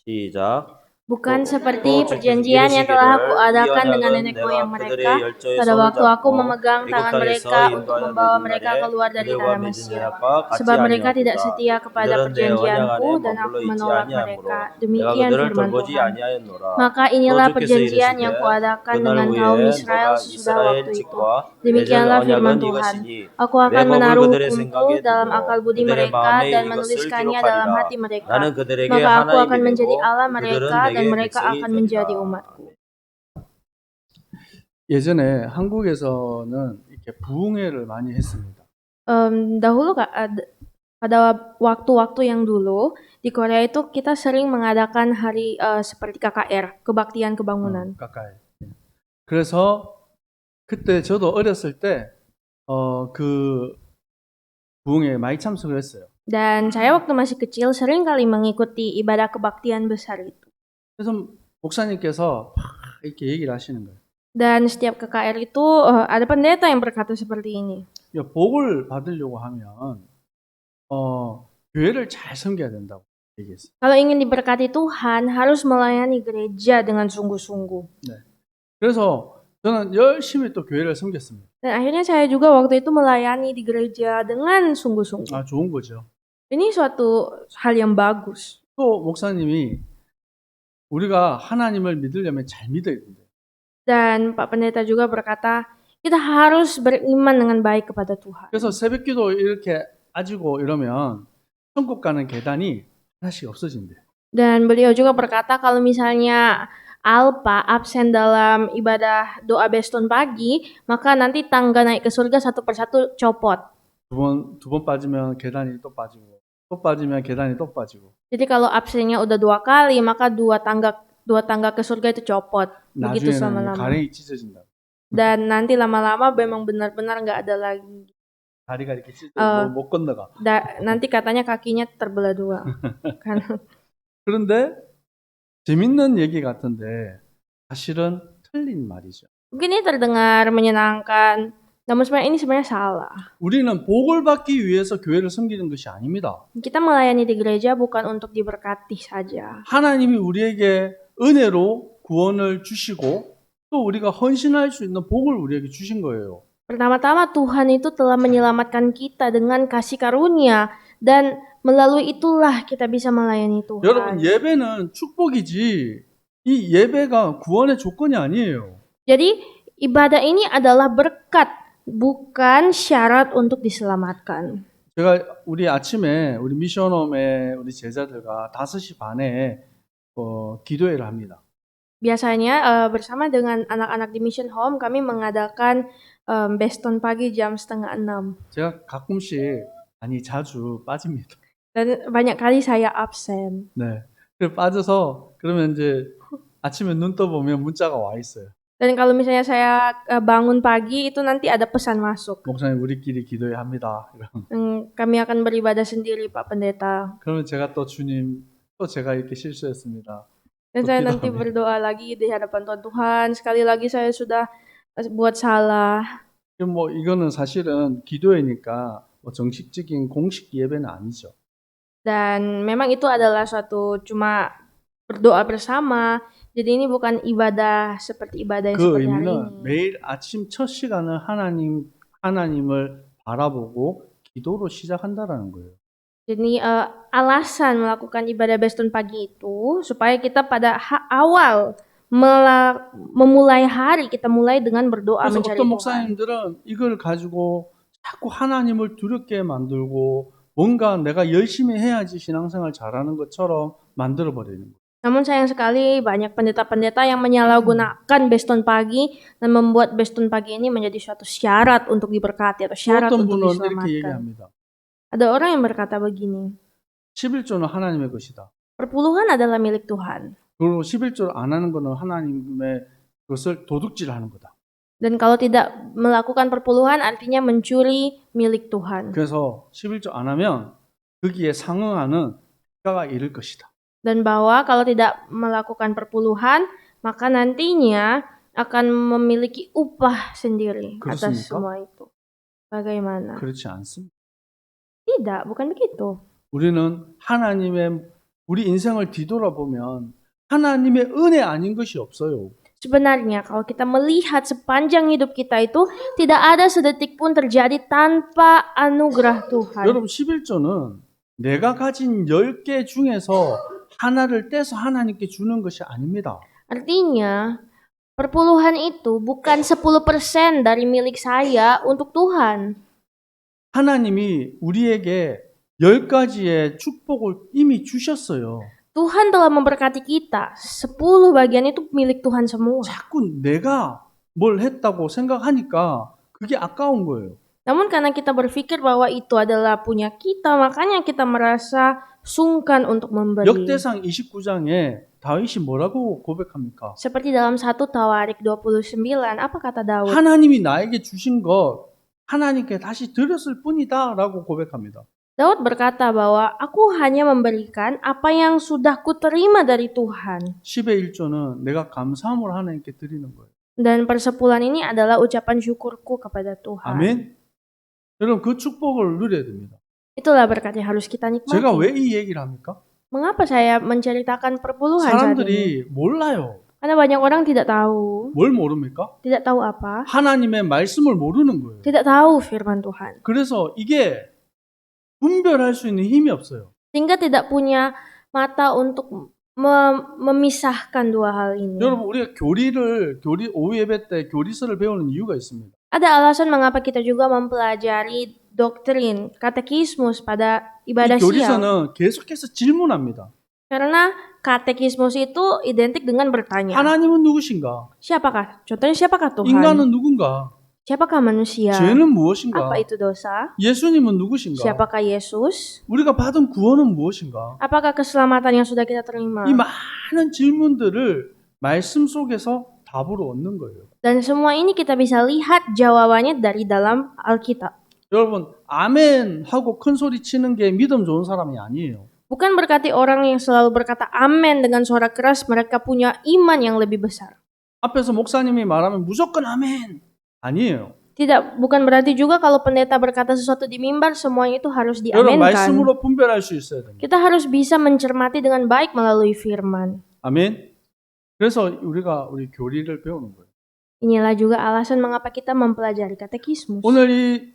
시작. Bukan seperti 또 주께서 perjanjian yang telah 이르시기를 이 kuadakan dengan 언약은 nenek moyang 내가 mereka 그들의 열조의 pada 손을 waktu aku 잡고 memegang 애굽 tangan 땅에서 mereka untuk 인도하여 membawa 내준 mereka 날에 keluar dari 그들과 tanah 맺은 Mesir. 언약과 같지 Sebab mereka tidak 아니하도다. setia kepada 이들은 내 언약 perjanjianku 안에 dan aku 머물러 있지 menolak 아니하므로 mereka. 내가 Demikian 그들을 firman 돌보지 Tuhan. 아니하였노라. Maka 또 inilah 주께서 perjanjian 이르시되 yang kuadakan 그날 dengan kaum 후에 Israel 너가 sesudah 이스라엘 waktu itu. 집과 맺을 Demikianlah firman 언약은 Tuhan. 이것이니 Aku akan 내 법을 menaruh 그들의 hukumku 생각에 dalam 두고 akal budi 그들의 mereka 마음에 dan 이것을 menuliskannya dalam 기록하리라. hati mereka. 나는 그들에게 Maka aku akan 하나님이 menjadi 되고 Allah 그들은 mereka dan 내게 mereka 백성이 akan 되리라. menjadi umatku. 예전에 한국에서는 이렇게 부흥회를 많이 했습니다. Dahulu pada waktu-waktu yang dulu di Korea itu kita sering mengadakan hari seperti KKR, kebaktian kebangunan. 가까이. 그래서 그때 저도 어렸을 때 그 부흥회에 많이 참석을 했어요. Dan saya waktu masih kecil sering kali mengikuti ibadah kebaktian besar itu. 그래서 목사님께서 이렇게 얘기를 하시는 거예요. Dan setiap KKR itu ada pendeta yang berkata seperti ini. 야, 복을 받으려고 하면 교회를 잘 섬겨야 된다고 얘기했어요. Kalau ingin diberkati Tuhan harus melayani gereja dengan sungguh-sungguh. 네. 그래서 저는 열심히 또 교회를 섬겼습니다. Dan akhirnya saya juga waktu itu melayani di gereja dengan sungguh-sungguh. 아, 좋은 거죠. Ini suatu hal yang bagus. 또 목사님이 우리가 하나님을 믿으려면 잘 믿어야 된대요. Dan Pak Pendeta juga berkata, kita harus beriman dengan baik kepada Tuhan. 그래서 새벽기도 이렇게 아지고 이러면 천국 가는 계단이 하나씩 없어진대요. Dan beliau juga berkata kalau misalnya Alpa absen dalam ibadah doa Beston pagi, maka nanti tangga naik ke surga satu persatu copot. 두 번 빠지면 계단이 또 빠지고 또 빠지면 계단이 또 빠지고. Jadi kalau absennya udah 2 kali, maka dua tangga ke surga itu copot. Begitu 나중에는 selama-lama. 가랭이 찢어진다. Dan nanti lama-lama memang benar-benar nggak ada lagi. 다리가 이렇게 찢어 못 건너가. Nanti katanya kakinya terbelah 2. 그런데 재밌는 얘기 같은데 사실은 틀린 말이죠. Mungkin ini terdengar menyenangkan, namun sebenarnya ini sebenarnya salah. 우리는 복을 받기 위해서 교회를 섬기는 것이 아닙니다. Kita melayani di gereja bukan untuk diberkati saja. 하나님이 우리에게 은혜로 구원을 주시고 또 우리가 헌신할 수 있는 복을 우리에게 주신 거예요. Pertama-tama Tuhan itu telah menyelamatkan kita dengan kasih karunia dan melalui itulah kita bisa melayani Tuhan. 여러분 예배는 축복이지 이 예배가 구원의 조건이 아니에요. Jadi ibadah ini adalah berkat, bukan syarat untuk diselamatkan. 제가 우리 아침에 우리 미션홈의 우리 제자들과 5시 반에 기도회를 합니다. Biasanya bersama dengan anak-anak di Mission Home kami mengadakan Beston pagi jam 5:30. 제가 가끔씩 아니 자주 빠집니다. Dan banyak kali saya absen. 네. 그래서 빠져서 그러면 이제 아침에 눈 떠보면 문자가 와 있어요. Dan kalau misalnya saya bangun pagi itu nanti ada pesan masuk. 목사님 우리끼리 기도회 합니다. Kami akan beribadah sendiri Pak Pendeta. 그러면 제가 또 주님 또 제가 이렇게 실수했습니다. Dan saya nanti berdoa lagi di hadapan Tuhan. Sekali lagi saya sudah buat salah. 뭐 이거는 사실은 기도회니까 뭐 정식적인 공식 예배는 아니죠. Dan memang itu adalah suatu cuma berdoa bersama. Jadi ini bukan ibadah seperti ibadah yang 그 seperti hari 의미는 ini. 매일 아침 첫 시간을 하나님을 바라보고 기도로 시작한다라는 거예요. Jadi alasan melakukan ibadah Beston pagi itu supaya kita pada awal memulai hari kita mulai dengan berdoa 그래서 mencari 어떤 Tuhan. 목사님들은 이걸 가지고 자꾸 하나님을 두렵게 만들고 뭔가 내가 열심히 해야지 신앙생활 잘하는 것처럼 만들어 버리는 거예요. Namun sayang sekali banyak pendeta-pendeta yang menyalahgunakan Beston pagi dan membuat Beston pagi ini menjadi suatu syarat untuk diberkati atau syarat 어떤 untuk 분은 이렇게 diselamatkan. 얘기합니다. Ada orang yang berkata begini, 11조는 하나님의 것이다. perpuluhan adalah milik Tuhan. 그리고 11조를 안 하는 거는 하나님의 것을 도둑질하는 거다. Dan kalau tidak melakukan perpuluhan artinya mencuri milik Tuhan. 그래서 11조 안 하면 거기에 상응하는 대가가 이를 것이다. Dan bahwa kalau tidak melakukan perpuluhan, maka nantinya akan memiliki upah sendiri atas 그렇습니까? semua itu. Bagaimana? 그렇지 않습니다. Tidak, bukan begitu. 우리는 하나님의 우리 인생을 뒤돌아보면 하나님의 은혜 아닌 것이 없어요. Sebenarnya kalau kita melihat sepanjang hidup kita itu tidak ada sedetik pun terjadi tanpa anugerah Tuhan. 여러분 11조는 내가 가진 10개 중에서 하나를 떼서 하나님께 주는 것이 아닙니다. Artinya, perpuluhan itu bukan 10% dari milik saya untuk Tuhan. 하나님이 우리에게 10가지의 축복을 이미 주셨어요. Tuhan telah memberkati kita. 10 bagian itu milik Tuhan semua. 자꾸 내가 뭘 했다고 생각하니까 그게 아까운 거예요. Namun karena kita berpikir bahwa itu adalah punya kita, makanya kita merasa sungkan untuk memberi. 역대상 29장에 다윗이 뭐라고 고백합니까? Seperti dalam 1 Tawarik 29, apa kata Daud? 하나님이 나에게 주신 것 하나님께 다시 드렸을 뿐이다 라고 고백합니다. Daud berkata bahwa aku hanya memberikan apa yang sudah kuterima dari Tuhan. 10의 1조는 내가 감사함으로 하나님께 드리는 거예요. Dan persepuluhan ini adalah ucapan syukurku kepada Tuhan. 아멘. 여러분 그 축복을 누려야 됩니다. Itulah berkat yang harus kita nikmati. 제가 왜 이 얘기를 합니까? Mengapa saya menceritakan perpuluhan saat ini? 사람들이 몰라요. Karena banyak orang tidak tahu. 뭘 모릅니까? Tidak tahu apa? 하나님의 말씀을 모르는 거예요. Tidak tahu firman Tuhan. 그래서 이게 분별할 수 있는 힘이 없어요. Sehingga tidak punya mata untuk memisahkan dua hal ini. 여러분 우리가 오후 예배 때 교리서를 배우는 이유가 있습니다. Ada alasan mengapa kita juga mempelajari doktrin, katekismus pada 이 ibadah siang. 교리서는 계속해서 질문합니다. Karena katekismus itu identik dengan bertanya. 하나님은 누구신가? Siapakah? Contohnya siapakah Tuhan? 인간은 누군가? Siapakah manusia? 죄는 무엇인가? Apa itu dosa? 예수님은 누구신가? Siapakah Yesus? 우리가 받은 구원은 무엇인가? Apakah keselamatan yang sudah kita terima? 이 많은 질문들을 말씀 속에서 답으로 얻는 거예요. Dan semua ini kita bisa lihat jawabannya dari dalam Alkitab. 여러분 아멘 하고 큰 소리 치는 게 믿음 좋은 사람이 아니에요. Bukan berarti orang yang selalu berkata amin dengan suara keras mereka punya iman yang lebih besar. 앞에서 목사님이 말하면 무조건 아멘 아니에요. Tidak, bukan berarti juga kalau pendeta berkata sesuatu di mimbar semuanya itu harus 여러분 diaminkan. 말씀으로 분별할 수 있어야 됩니다. Kita harus bisa mencermati dengan baik melalui firman. 아멘. 그래서 우리 교리를 배우는 거예요. Inilah juga alasan mengapa kita mempelajari katekismus. 오늘 이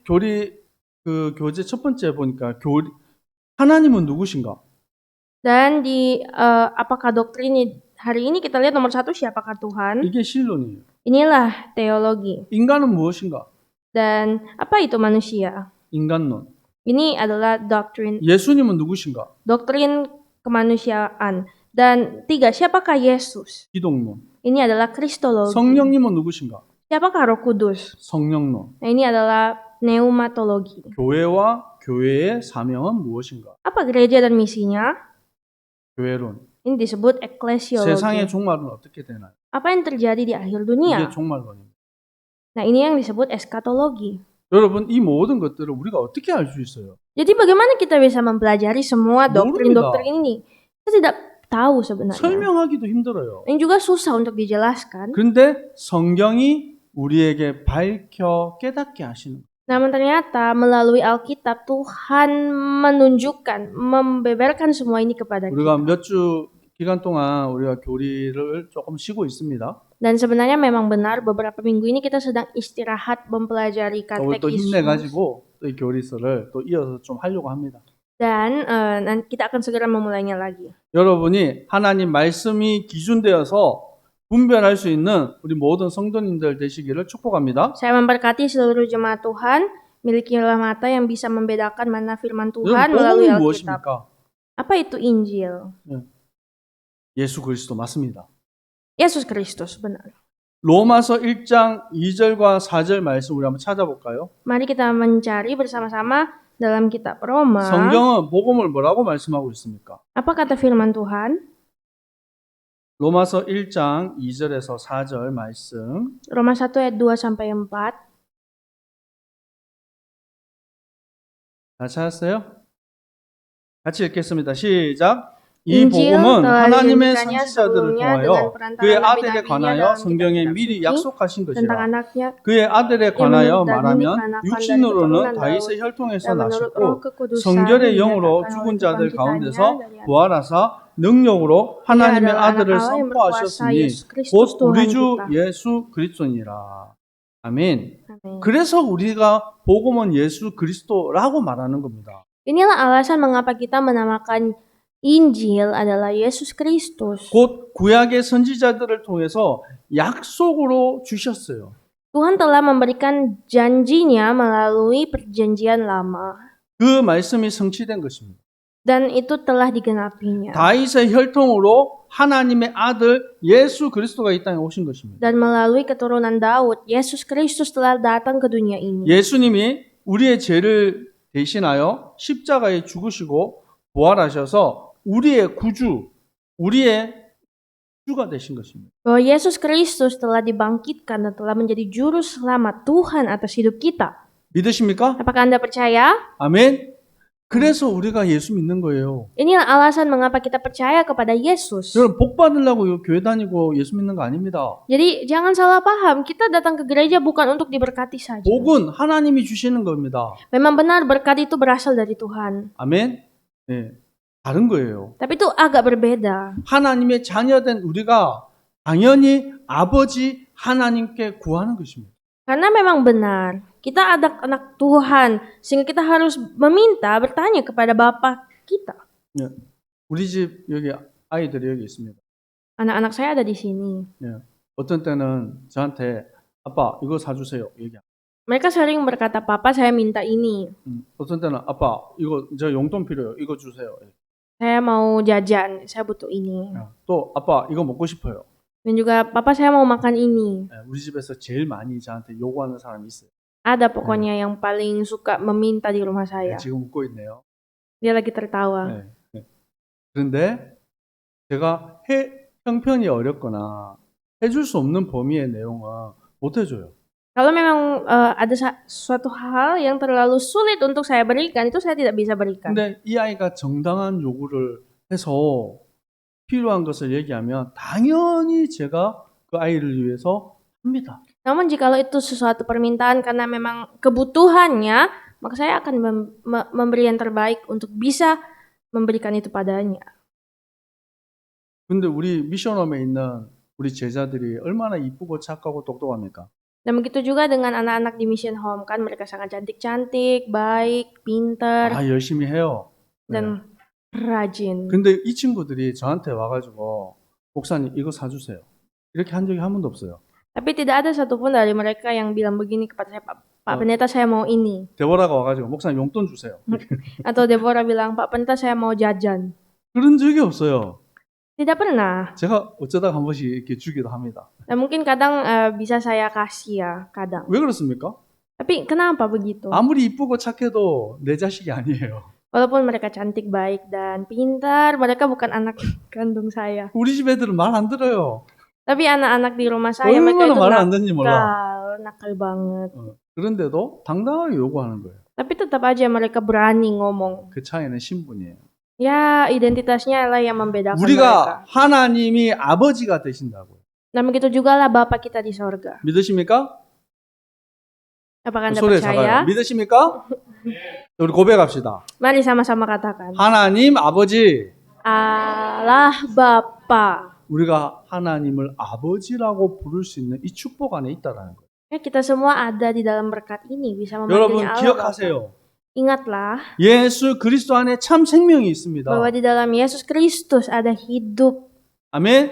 교재 첫 번째 보니까 하나님은 누구신가? Dan di apakah doktrin hari ini kita lihat nomor 1 siapakah Tuhan? 이게 신론이에요. Inilah teologi. 인간은 무엇인가? Dan apa itu manusia? 인간론. Ini adalah doktrin 예수님은 누구신가? doktrin kemanusiaan. Dan 3, siapakah Yesus? 기독론. Ini adalah kristologi. 성령님은 누구신가? Siapakah Roh Kudus? 성령론. Nah, ini adalah pneumatologi. 교회와 교회의 사명은 무엇인가? Apa gereja dan misinya? 교회론. Ini disebut eklesiologi. 세상의 종말은 어떻게 되나요? Apa yang terjadi di akhir 이게 dunia? 종말론입니다. Nah, ini yang disebut eskatologi. 여러분 이 모든 것들을 우리가 어떻게 알 수 있어요? Jadi bagaimana kita bisa mempelajari semua doktrin-doktrin ini? Kita tidak tahu sebenarnya. 설명하기도 힘들어요. Ini juga susah untuk dijelaskan. 그런데 성경이 우리에게 밝혀 깨닫게 하시는 거예요. Namun ternyata melalui Alkitab Tuhan menunjukkan, membeberkan semua ini kepada 우리가 kita. 몇 주 기간 동안 우리가 교리를 조금 쉬고 있습니다. Dan sebenarnya memang benar beberapa minggu ini kita sedang istirahat mempelajari 오늘 또 katekismus. 힘내가지고 또 이 교리서를 또 이어서 좀 하려고 합니다. Dan nanti kita akan segera memulainya lagi. 여러분이 하나님 말씀이 기준되어서 분별할 수 있는 우리 모든 성도님들 되시기를 축복합니다. Saya memberkati seluruh jemaat Tuhan, milikilah mata yang bisa membedakan mana firman Tuhan 여러분 melalui 복음이 Alkitab. 무엇입니까? Apa itu Injil? 예수 그리스도 맞습니다. Yesus Kristus, benar. 로마서 1장 2절과 4절 말씀 우리 한번 찾아볼까요? Mari kita mencari bersama-sama dalam kitab Roma. 성경은 복음을 뭐라고 말씀하고 있습니까? Apa kata firman Tuhan? 로마서 1장 2절에서 4절 말씀 Roma 1 ayat 2 sampai 4. 다 찾았어요? 같이 읽겠습니다. 시작. 이 Injil 복음은 telah 하나님의 diberikannya 선지자들을 sebelumnya 통하여 dengan perantara 그의 아들에 nabi-nabinya 관하여 dalam 성경에 kitab-kitab 미리 suci 약속하신 tentang 것이라. anaknya 그의 아들에 관하여 menurut 말하면 daging anak dari 육신으로는 keturunan 다윗의 Daud 혈통에서 dan menurut roh 나셨고 kekudusan 성결의 영으로 dinyatakan oleh 죽은 자들 kebangkitannya 가운데서 dari anak 부활하사 능력으로 Dia 하나님의 adalah anak 아들을 Allah yang berkuasa, 선포하셨으니 Yesus Kristus 곧 Tuhan 우리 주 kita. 예수 그리스도니라. 아멘. Amin. 그래서 우리가 복음은 예수 그리스도라고 말하는 겁니다. Inilah alasan mengapa kita menamakan Injil adalah Yesus Kristus. 곧 구약의 선지자들을 통해서 약속으로 주셨어요. Tuhan telah memberikan janjinya melalui perjanjian lama. 그 말씀이 성취된 것입니다. Dan itu telah digenapinya. 다윗의 혈통으로 하나님의 아들 예수 그리스도가 이 땅에 오신 것입니다. Dan melalui keturunan Daud, Yesus Kristus telah datang ke dunia ini. 예수님이 우리의 죄를 대신하여 십자가에 죽으시고 부활하셔서 우리의 구주, 우리의 주가 되신 것입니다. Bahwa Yesus Kristus telah dibangkitkan dan telah menjadi juru selamat Tuhan atas hidup kita. 믿으십니까? Apakah Anda percaya? 아멘. 그래서 우리가 예수 믿는 거예요. Inilah alasan mengapa kita percaya kepada Yesus. 여러분 복 받으려고 교회 다니고 예수 믿는 거 아닙니다. Jadi jangan salah paham, kita datang ke gereja bukan untuk diberkati saja. 복은 하나님이 주시는 겁니다. Memang benar berkat itu berasal dari Tuhan. 아멘. 네, 다른 거예요. Tapi itu agak berbeda. 하나님의 자녀된 우리가 당연히 아버지 하나님께 구하는 것입니다. Karena memang benar, kita anak-anak Tuhan, sehingga kita harus meminta, bertanya kepada Bapa kita. 네, 우리 집 여기 아이들이 여기 있습니다. Anak-anak saya ada di sini. 네, 어떤 때는 저한테 아빠 이거 사주세요 얘기. Mereka sering berkata, Papa saya minta ini, 어떤 때는 아빠 이거 저 용돈 필요해요 이거 주세요. saya mau jajan, saya butuh ini. 또 아빠 이거 먹고 싶어요. Dan juga, Papa saya mau makan ini. 네, 우리 집에서 제일 많이 저한테 요구하는 사람이 있어요. Ada pokoknya yang paling suka meminta di rumah 네, saya. 지금 웃고 있네요. Dia lagi tertawa. 네, 네. 그런데 제가 형편이 어렵거나 해줄 수 없는 범위의 내용은 못 해줘요. Kalau memang ada suatu hal yang terlalu sulit untuk saya berikan, itu saya tidak bisa berikan. 근데 이 아이가 정당한 요구를 해서 필요한 것을 얘기하면 당연히 제가 그 아이를 위해서 합니다. Namun jikalau itu sesuatu permintaan karena memang kebutuhannya, maka saya akan memberi yang terbaik untuk bisa memberikan itu padanya. 근데 우리 미션홈에 있는 우리 제자들이 얼마나 이쁘고 착하고 똑똑합니까? Dan begitu juga dengan anak-anak di Mission Home, kan mereka sangat cantik-cantik, baik, pinter, 아, 열심히 해요. 네. dan rajin. 근데 이 친구들이 저한테 와가지고 목사님 이거 사주세요. 이렇게 한 적이 한 번도 없어요. Tapi tidak ada satupun dari mereka yang bilang begini kepada saya, Pak Pendeta saya mau ini. 데보라가 와가지고 목사님 용돈 주세요. Atau Deborah bilang, Pak Pendeta saya mau jajan. 그런 적이 없어요. Tidak pernah. 제가 어쩌다가 한 번씩 이렇게 주기도 합니다. Dan mungkin kadang bisa saya kasih ya, kadang. 왜 그렇습니까? Tapi kenapa begitu? 아무리 이쁘고 착해도 내 자식이 아니에요. Walaupun mereka cantik, baik, dan pintar, mereka bukan anak kandung saya. 우리 집 애들은 말 안 들어요. Tapi anak-anak di rumah saya, mereka 얼마나 itu 말을 안 듣는지 몰라. nakal banget. 그런데도 당당하게 요구하는 거예요. Tapi tetap aja mereka berani ngomong. 그 차이는 신분이에요. Ya, identitasnya lah yang membedakan mereka. 우리가 하나님이 아버지가 되신다고요. Dan begitu juga lah Bapa kita di sorga. 믿으십니까? Apakah Anda 소리 percaya? 작아요. 믿으십니까? 우리 고백합시다. Mari sama-sama katakan. 하나님 아버지. Allah Bapa. 우리가 하나님을 아버지라고 부를 수 있는 이 축복 안에 있다라는 거예요. Ya, kita semua ada di dalam berkat ini, bisa 여러분 memanggilnya Allah. 기억하세요. Ingatlah 예수 그리스도 안에 참 생명이 있습니다. bahwa di dalam Yesus Kristus ada hidup, 아멘.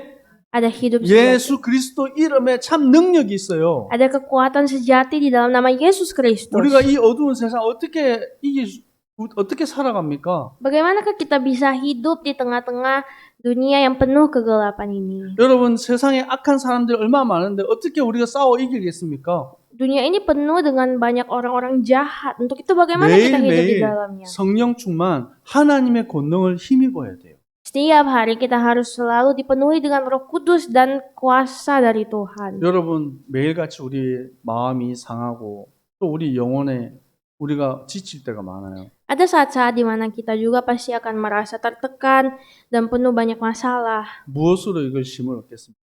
ada hidup sejati. 예수 그리스도 이름에 참 능력이 있어요. Ada kekuatan sejati di dalam nama Yesus Kristus. 우리가 이 어두운 세상 어떻게 살아갑니까? Bagaimanakah kita bisa hidup di tengah-tengah dunia yang penuh kegelapan ini? 여러분 세상에 악한 사람들 얼마나 많은데 어떻게 우리가 싸워 이기겠습니까? Dunia ini penuh dengan banyak orang-orang jahat. Untuk itu bagaimana kita hidup di 매일매일 dalamnya? 성령 충만 하나님의 권능을 힘입어야 돼요. Setiap hari kita harus selalu dipenuhi dengan Roh Kudus dan kuasa dari Tuhan. 여러분 매일같이 우리 마음이 상하고 또 우리 영혼에 우리가 지칠 때가 많아요. Ada saat-saat di mana kita juga pasti akan merasa tertekan dan penuh banyak masalah. 무엇으로 이걸 힘을 얻겠습니까?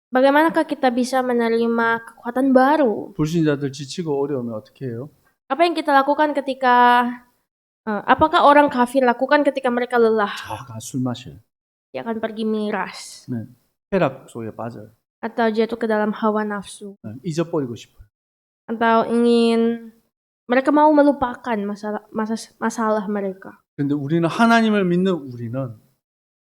Bagaimanakah kita bisa menerima kekuatan baru? 불신자들 지치고 어려우면 어떻게 해요? Apa yang kita lakukan ketika apakah orang kafir lakukan ketika mereka lelah? 자, 술 마셔요. dia akan pergi miras 네, 쾌락 속에 빠져요. atau jatuh ke dalam hawa nafsu 네, 잊어버리고 싶어요. atau mereka mau melupakan masalah mereka. 근데 우리는 하나님을 믿는 우리는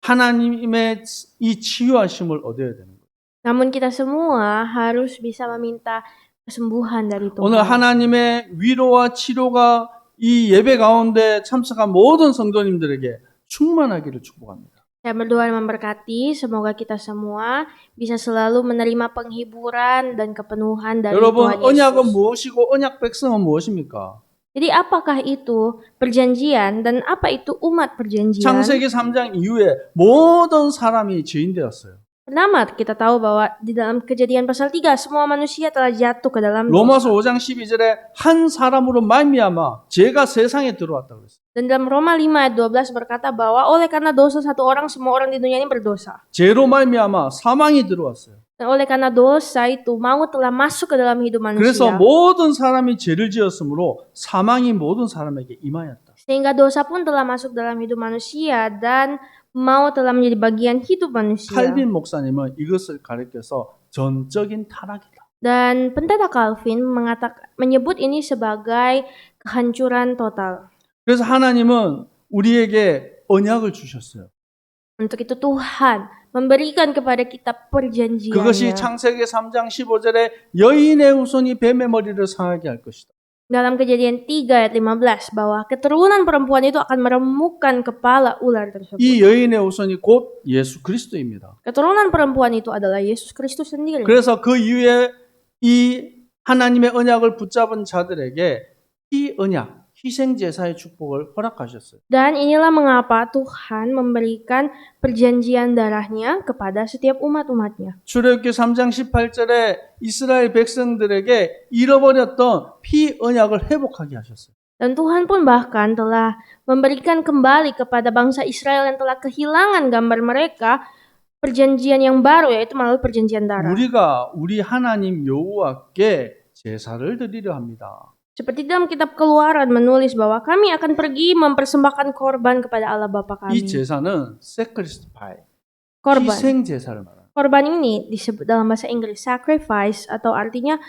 하나님의 이 치유하심을 얻어야 되는 거예요. Namun kita semua harus bisa meminta kesembuhan dari 오늘 Tuhan. 하나님의 위로와 치료가 이 예배 가운데 참석한 모든 성도님들에게 충만하기를 축복합니다. Saya berdoa dan memberkati semoga kita semua bisa selalu menerima penghiburan dan kepenuhan dari 여러분, Tuhan 언약은 Yesus. 무엇이고 언약 백성은 무엇입니까? Jadi apakah itu perjanjian dan apa itu umat perjanjian? 창세기 3장 이후에 모든 사람이 죄인 되었어요. Pertama, kita tahu bahwa di dalam Kejadian pasal 3 semua manusia telah jatuh ke dalam 로마서 dosa. 5장 12절에 한 사람으로 말미암아 죄가 세상에 들어왔다고 그랬어요. Dan dalam Roma 5 ayat 12 berkata bahwa oleh karena dosa satu orang semua orang di dunia ini berdosa. 죄로 말미암아 사망이 들어왔어요. Dan oleh karena dosa itu maut telah masuk ke dalam hidup 그래서 manusia. 모든 사람이 죄를 지었으므로 사망이 모든 사람에게 임하였다. Sehingga dosa pun telah masuk dalam hidup manusia dan maut telah menjadi bagian hidup manusia. 칼빈 목사님은 이것을 가리켜서 전적인 타락이다. Dan pendeta Calvin menyebut ini sebagai kehancuran total. 그래서 하나님은 우리에게 언약을 주셨어요. Untuk itu Tuhan memberikan kepada kita 그것이 perjanjiannya. 창세기 3장 15절에 여인의 후손이 뱀의 머리를 상하게 할 것이다. Dalam Kejadian 3 ayat 15 bahwa keturunan perempuan itu akan meremukkan kepala ular tersebut. 이 여인의 후손이 곧 예수 그리스도입니다. Keturunan perempuan itu adalah Yesus Kristus sendiri. 그래서 그 이후에 이 하나님의 언약을 붙잡은 자들에게 이 언약, 희생 제사의 축복을 허락하셨어요. Dan inilah mengapa Tuhan memberikan perjanjian darahnya kepada setiap umat-umatnya. 출애굽기 3장 18절에 이스라엘 백성들에게 잃어버렸던 피 언약을 회복하게 하셨어요. Dan Tuhan pun bahkan telah memberikan kembali kepada bangsa Israel yang telah kehilangan gambar mereka perjanjian yang baru, yaitu melalui perjanjian darah. 우리가 우리 하나님 여호와께 제사를 드리려 합니다. Seperti dalam kitab Keluaran menulis bahwa kami akan pergi mempersembahkan korban kepada Allah Bapa 이 kami. 제사는 sacrifice, Korban. 희생 제사를 말합니다. Korban ini disebut dalam bahasa Inggris sacrifice atau artinya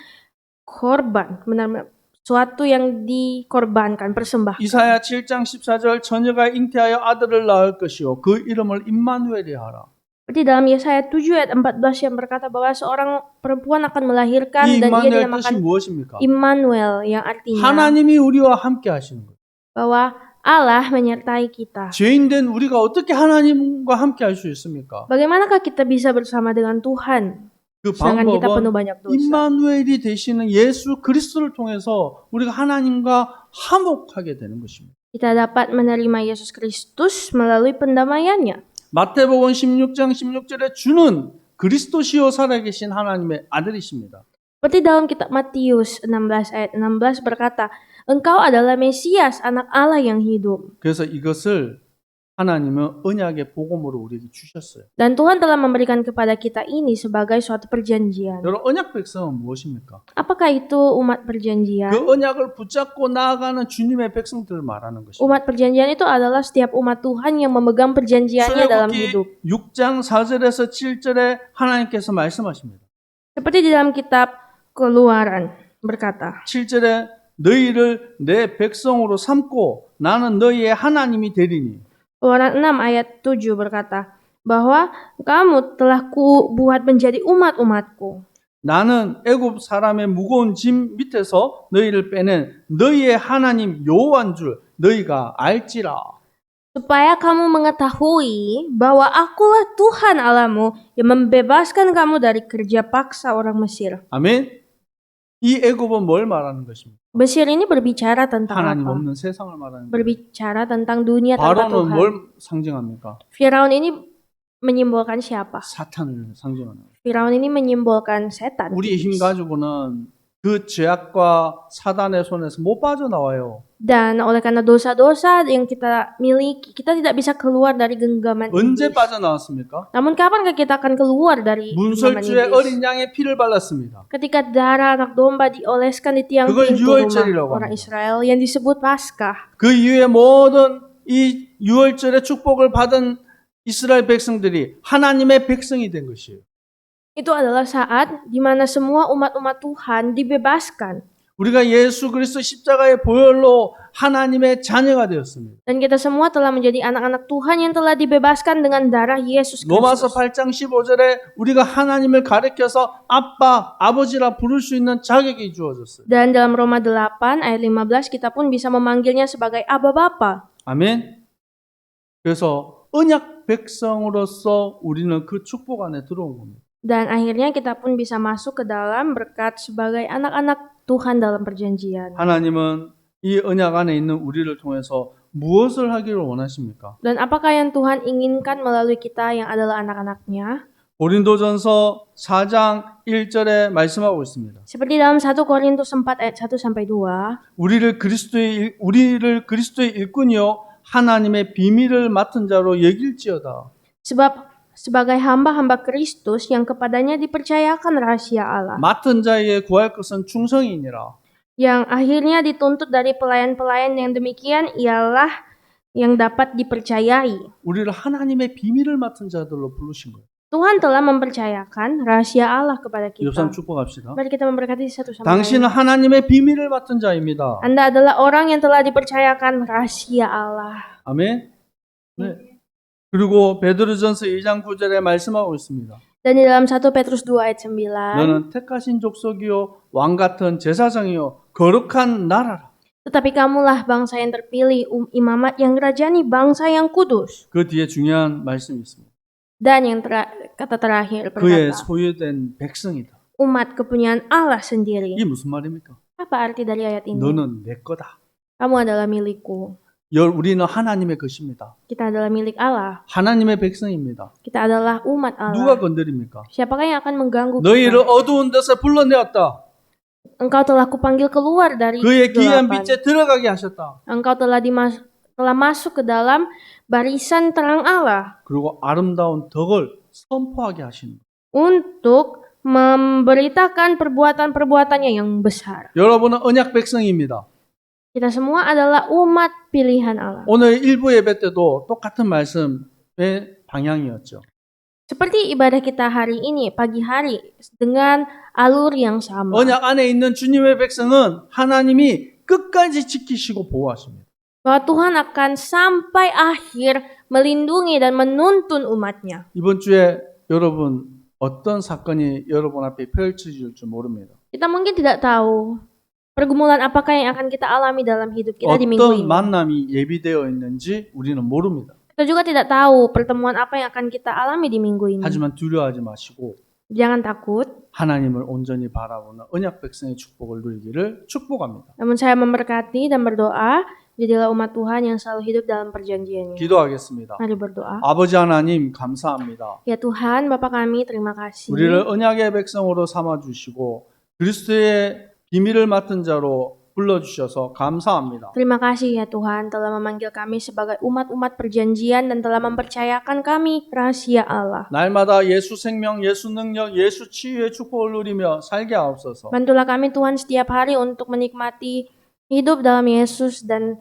korban, benar-benar suatu yang dikorbankan, persembahkan. 이사야 7장 14절 처녀가 잉태하여 아들을 낳을 것이요 그 이름을 임마누엘이 하라. Seperti dalam Yesaya 7 ayat 14 yang berkata bahwa seorang perempuan akan melahirkan 이 dan dia 임마누엘 뜻이 dinamakan 무엇입니까? Immanuel yang artinya 하나님이 우리와 함께 하시는 거예요. bahwa Allah menyertai kita. 죄인된 우리가 어떻게 하나님과 함께 할 수 있습니까? Bagaimanakah kita bisa bersama dengan Tuhan 그 sedangkan kita penuh 방법은 banyak dosa? 임마누엘이 되시는 예수 그리스도를 통해서 우리가 하나님과 화목하게 되는 것입니다. Kita dapat menerima Yesus Kristus melalui pendamaiannya. 마태복음 16장 16절에 주는 그리스도시요 살아계신 하나님의 아들이십니다. Seperti dalam kitab Matius 16 ayat 16 berkata, Engkau adalah Mesias, anak Allah yang hidup. 그래서 이것을 하나님은 언약의 복음으로 우리에게 주셨어요. Dan Tuhan telah memberikan kepada kita ini sebagai suatu perjanjian. 여러분 언약 백성은 무엇입니까? Apakah itu umat perjanjian? 그 언약을 붙잡고 나아가는 주님의 백성들을 말하는 것입니다. Umat perjanjian itu adalah setiap umat Tuhan yang memegang perjanjiannya dalam hidup. 출애굽기 6장 4절에서 7절에 하나님께서 말씀하십니다. Seperti di dalam kitab Keluaran berkata, 7절에 너희를 내 백성으로 삼고 나는 너희의 하나님이 되리니 Keluaran 6 ayat 7 berkata, bahwa kamu telah kubuat menjadi umat-umatku. 나는 애굽 사람의 무거운 짐 밑에서 너희를 빼낸 너희의 하나님 여호와인 줄 너희가 알지라. Supaya kamu mengetahui bahwa akulah Tuhan Allahmu yang membebaskan kamu dari kerja paksa orang Mesir. 아멘. 이 애굽은 뭘 말하는 것입니까? Mesir ini berbicara tentang 하나님 apa? 없는 세상을 말하는 거예요. Berbicara tentang dunia tanpa 바로는 Tuhan. 뭘 상징합니까? Firaun ini menyimbolkan siapa? 사탄을 상징하는 거예요. Firaun ini menyimbolkan setan. 우리의 힘 가지고는 그 죄악과 사단의 손에서 못 빠져나와요. Dan oleh karena dosa-dosa yang kita miliki, kita tidak bisa keluar dari genggaman 언제 iblis. 빠져나왔습니까? Namun kapankah kita akan keluar dari genggaman 문설주의 iblis? 어린 양의 피를 발랐습니다. Ketika darah anak domba dioleskan di tiang 그걸 pintu 유월절이라고 rumah orang 합니다. Israel yang disebut Paskah. 그 이후에 모든 이 유월절의 축복을 받은 이스라엘 백성들이 하나님의 백성이 된 것이에요. Itu adalah saat di mana semua umat-umat Tuhan dibebaskan. 우리가 예수 그리스도 십자가의 보혈로 하나님의 자녀가 되었습니다. Dan kita semua telah menjadi anak-anak Tuhan yang telah dibebaskan dengan darah Yesus 로마서 Kristus. 8장 15절에 우리가 하나님을 가리켜서 아빠, 아버지라 부를 수 있는 자격이 주어졌어요. Dan dalam Roma 8 ayat 15 kita pun bisa memanggilnya sebagai Aba Bapa. 아멘. 그래서 언약 백성으로서 우리는 그 축복 안에 들어온 겁니다. Dan akhirnya kita pun bisa masuk ke dalam berkat sebagai anak-anak Tuhan dalam perjanjian. 하나님은 이 언약 안에 있는 우리를 통해서 무엇을 하기를 원하십니까? Dan apakah yang Tuhan inginkan melalui kita yang adalah anak-anaknya? 고린도전서 4장 1절에 말씀하고 있습니다. Seperti dalam 1 Korintus 4 ayat 1 sampai 2. 우리를 그리스도의 일꾼이요 하나님의 비밀을 맡은 자로 여길지어다. Sebab sebagai hamba-hamba Kristus yang kepadanya dipercayakan rahasia Allah, 맡은 자에게 구할 것은 충성이니라. yang akhirnya dituntut dari pelayan-pelayan yang demikian ialah yang dapat dipercayai. 우리를 하나님의 비밀을 맡은 자들로 부르신 거예요. Tuhan telah mempercayakan rahasia Allah kepada 옆 사람 kita. 축복합시다. Mari kita memberkati satu sama 당신은 lain. 하나님의 비밀을 맡은 자입니다. Anda adalah orang yang telah dipercayakan rahasia Allah. 아멘. 네. 그리고 베드로전서 2장 9절에 말씀하고 있습니다. Dan di dalam 1 Petrus 2 ayat 9, 너는 택하신 족속이요 왕 같은 제사장이요 거룩한 나라라. tetapi kamulah bangsa yang terpilih, imamat yang rajani, bangsa yang kudus. 그 뒤에 중요한 말씀이 있습니다. Dan yang kata terakhir 그의 berkata, 소유된 백성이다. umat kepunyaan Allah sendiri. 이게 무슨 말입니까? Apa arti dari ayat ini? 너는 내 거다. Kamu adalah milikku. 우리는 하나님의 것입니다. Kita adalah milik Allah. 하나님의 백성입니다. Kita adalah umat 누가 Allah. 건드립니까? Siapakah yang akan mengganggu 너희를 kita? 어두운 데서 불러내었다. Engkau telah kupanggil keluar dari 그의 귀한 kegelapan. 빛에 들어가게 하셨다. Engkau telah masuk ke dalam barisan terang Allah 그리고 아름다운 덕을 선포하게 하신. untuk memberitakan perbuatan-perbuatannya yang besar. 여러분은 언약 백성입니다. Kita semua adalah umat pilihan Allah. 오늘 일부 예배 때도 똑같은 말씀의 방향이었죠. Seperti ibadah kita hari ini, pagi hari, dengan alur yang sama. 언약 안에 있는 주님의 백성은 하나님이 끝까지 지키시고 보호하십니다. Bahwa Tuhan akan sampai akhir melindungi dan menuntun umatnya. 이번 주에 여러분 어떤 사건이 여러분 앞에 펼쳐질 줄 모릅니다. Kita mungkin tidak tahu pergumulan apakah yang akan kita alami dalam hidup kita di minggu 어떤 ini. 만남이 예비되어 있는지 우리는 모릅니다. Kita juga tidak tahu pertemuan apa yang akan kita alami di minggu ini. 하지만 두려워하지 마시고 Jangan takut. 하나님을 온전히 바라보는 언약 백성의 축복을 누리기를 축복합니다. Namun saya memberkati dan berdoa, jadilah umat Tuhan yang selalu hidup dalam perjanjiannya. 기도하겠습니다. Mari berdoa. 아버지 하나님 감사합니다. Ya Tuhan, Bapa kami, terima kasih. 우리를 언약의 백성으로 삼아 주시고 그리스도의 비밀을 맡은 자로 불러주셔서 감사합니다. Terima kasih ya Tuhan telah memanggil kami sebagai umat-umat perjanjian dan telah mempercayakan kami rahasia Allah. 날마다 예수 생명, 예수 능력, 예수 치유의 축복을 누리며 살게 하옵소서. Bantulah kami Tuhan setiap hari untuk menikmati hidup dalam Yesus dan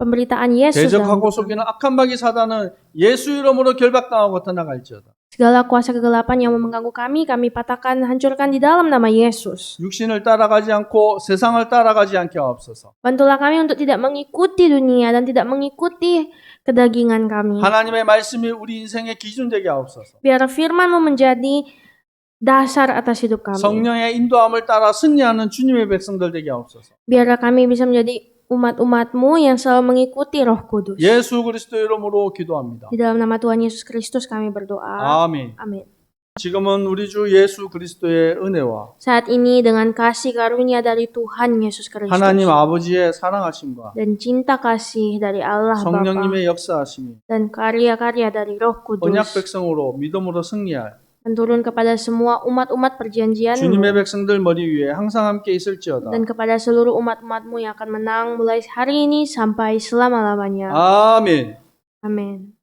pemberitaan Yesus dalam 대적하고 hidup kami. 속이는 악한 마귀 사단은 예수 이름으로 결박당하고 떠나갈지어다. Segala kuasa kegelapan yang mengganggu kami patahkan, hancurkan di dalam nama Yesus. 육신을 따라가지 않고 세상을 따라가지 않게 하옵소서. Bantulah kami untuk tidak mengikuti dunia dan tidak mengikuti kedagingan kami. 하나님의 말씀이 우리 인생의 기준 되게 하옵소서. Biar firman-Mu menjadi dasar atas hidup kami. 성령의 인도함을 따라 승리하는 주님의 백성들 되게 하옵소서. Biarlah kami bisa menjadi umat-umat-Mu yang selalu mengikuti Roh Kudus. 예수 그리스도 이름으로 기도합니다. Di dalam nama Tuhan Yesus Kristus kami berdoa. 아멘. Amin. 지금은 우리 주 예수 그리스도의 은혜와 Saat ini dengan kasih karunia dari Tuhan Yesus Kristus 하나님 아버지의 사랑하심과 dan cinta kasih dari Allah Bapa 성령님의 역사하심이 dan karya-karya dari Roh 언약 Kudus 백성으로 믿음으로 승리할 dan turun kepada semua umat-umat perjanjian 주님의 백성들 머리 위에 항상 함께 있을지어다. dan kepada seluruh umat-umat-Mu yang akan menang mulai hari ini sampai selama-lamanya. 아멘. Amin.